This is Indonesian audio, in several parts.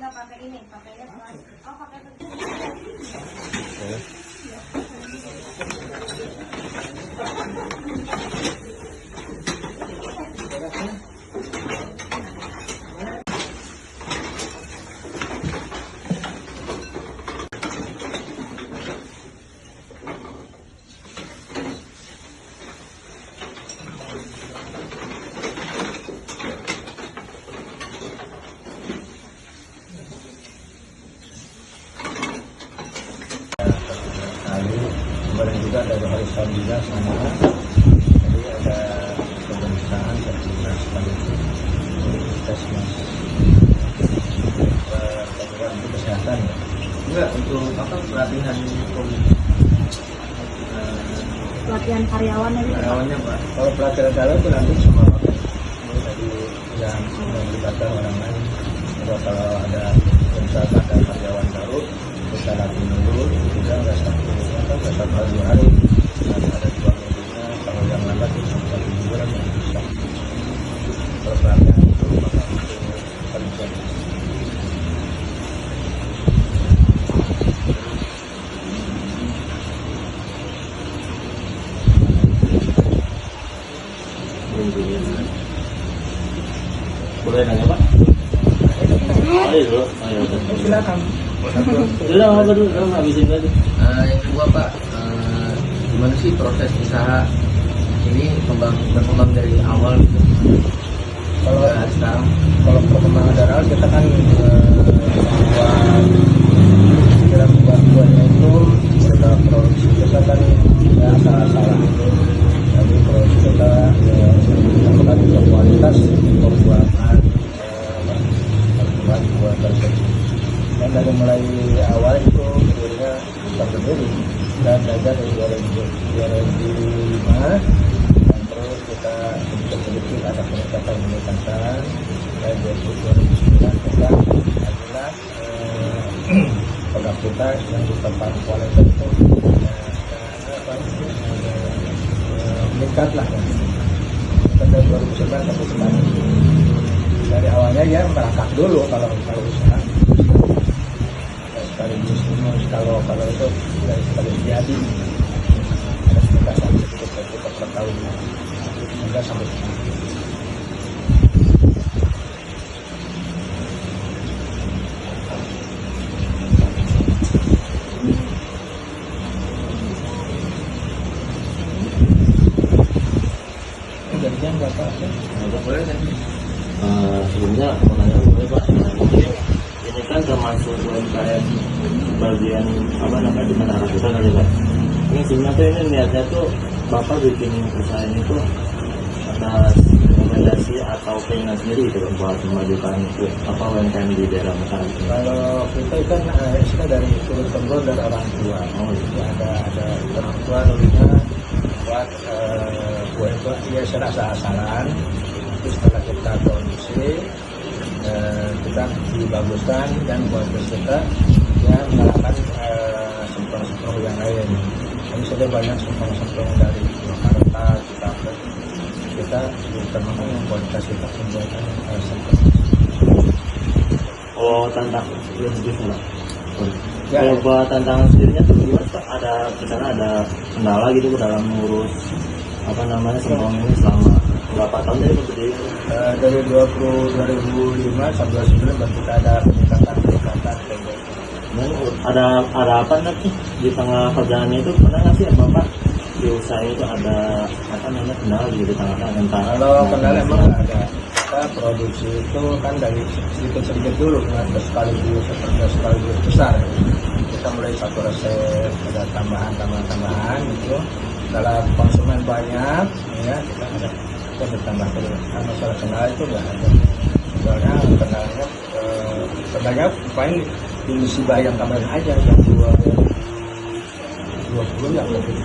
nggak pakai ini, pakainya plastik. Oh, pakai kemudian juga dari hari Sabtu sama jadi ada pemeriksaan sertifikat sekaligus tes untuk kesehatan ya. Enggak, untuk apa pelatihan pelatihan karyawannya gitu. Karyawannya Pak. Kalau pelatihan karyawan itu nanti semua Pak. Tadi yang melibatkan orang lain. Kalau ada misalkan ada karyawan baru kita latih dulu, juga nggak satu hari 2 hari, ada 2 minggunya. Kalau yang lambat itu sampai 1 bulan yang bisa. Kalau pelatihan itu maka itu penting. Boleh nanya Pak? Ayo, Silakan. Udah apa dulu, habisin aja. Yang kedua Pak, gimana sih proses usaha ini berkembang dari awal gitu? Kalau perkembangan dari awal kita kan buat buahnya itu sudah produksi kita kan ya salah itu. Jadi produksi kita kita juga kualitas pembuatan buat tersebut. Dan dari mulai awal itu berdirinya berdiri dan belajar dari 2005 dan terus kita sedikit ada peningkatan dan 2009 kita adalah produk kita yang bertempat kualitas itu meningkat lah dari 2009 sampai sekarang. Dari awalnya ya merangkak dulu kalau usaha sekaligus kalau itu dari sekaligus jadi ada sekitar kita per tahun hingga sampai sekarang. Jadinya berapa? Boleh kan? Sebelumnya mau nanya boleh Pak, ini kan termasuk UMKM bagian apa namanya di mana kita kali Pak. Ini sebenarnya ini niatnya tuh Bapak bikin usaha ini tuh atas rekomendasi atau keinginan sendiri gitu buat memajukan apa UMKM di daerah masyarakat. Kalau kita kan kita dari turun temurun dari orang tua. Jadi ada orang tua dulunya buat kue itu ya serasa asalan. Terus setelah kita produksi kita dibaguskan dan buat peserta ya melakukan sempurna yang lain. Ini sudah banyak sempurna dari Jakarta kita termasuk yang kualitas kita pembuatan sempurna. Oh tantang lebih lah. Ya, kalau buat tantangan sendirinya tuh gimana Pak? Ada misalnya ada kendala gitu dalam mengurus apa namanya sempurna ini selama berapa tahun dari berdiri? Dari 2005 sampai 2009 baru kita ada peningkatan. Dan ada apa nanti di tengah kerjaannya itu pernah nggak sih Bapak di usaha itu ada apa namanya kendala gitu di tengah antara? Kalau kendala emang nggak ada. Kita produksi itu kan dari sedikit dulu nggak sekaligus besar. Kita mulai satu resep, ada tambahan gitu. Kalau konsumen banyak, ya kita bertambah terus. Nah, masalah kendala itu nggak ada. Soalnya kendalanya paling di musibah yang kemarin aja yang 2020 yang lebih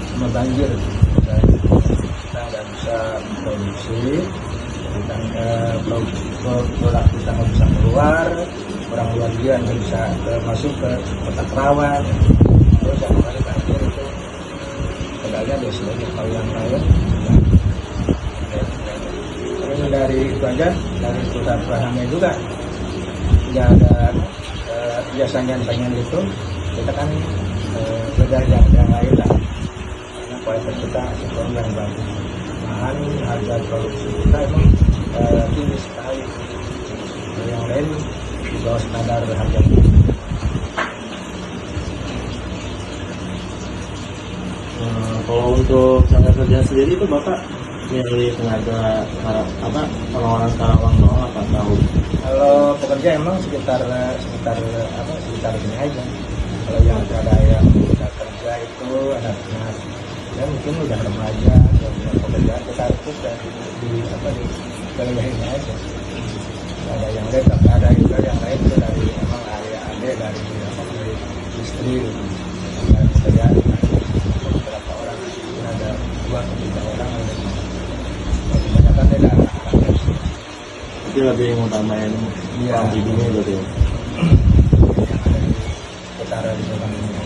sama banjir. Kita nggak bisa produksi, produk kita nggak bisa keluar, orang luar dia nggak bisa masuk ke kota Kerawang. Terus yang kemarin banjir itu kendalanya ada sebagai hal yang lain. Ini dari itu aja, dari perusahaan juga tidak ada biasanya pengen gitu, kita kan beda yang lain lah, karena kualitas kita sekarang yang bagus, malahan harga produksi kita emang tinggi sekali. Yang lain di bawah standar harga. Kalau untuk tenaga kerja sendiri itu Bapak milih tenaga orang-orang Karawang doang apa tahu? Kalau pekerja emang sekitar sini aja. Kalau yang ada yang udah kerja itu anaknya, ya mungkin udah remaja, udah punya pekerjaan, kita harus di wilayah ini aja. Ada yang lain, tapi ada juga yang lain itu dari emang area ade dari istri, dari pekerjaan. Beberapa orang mungkin ada 2-3 orang, kebanyakan ada anak-anak. Itu lebih ngutamain orang ibunya gitu ya. Yang ada di utara di dalam ini.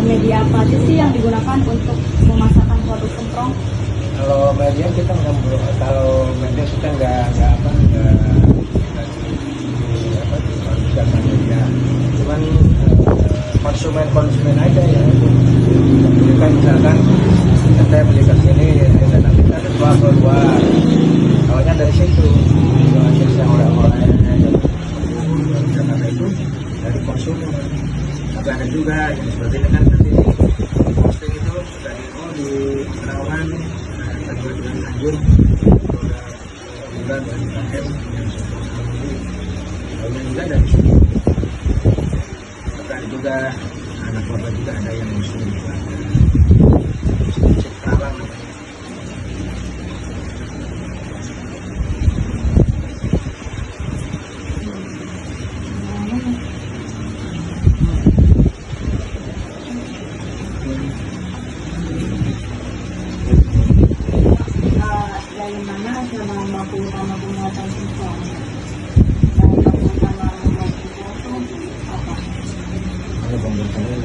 Media apa aja sih yang digunakan untuk memasarkan produk semprong? Kalau media kita nggak, kalau media kita nggak diproduksikan media, cuman konsumen aja ya. Kita misalkan kita beli ke sini, dan nanti kita jual keluar, awalnya dari situ, jenis yang oleh-oleh itu dari konsumen. Tapi ada juga yang seperti ini kan nanti posting itu di Terawan, kedua dengan Tanjung, bulan dari KM yang lainnya juga dari sini. Tapi ada juga anak bapak juga ada yang muslim juga. Terawan namanya. Dari mana selama mampu utama pembuatan semprong? Dari mampu utama membuat semprong itu apa? Kalau pembuatannya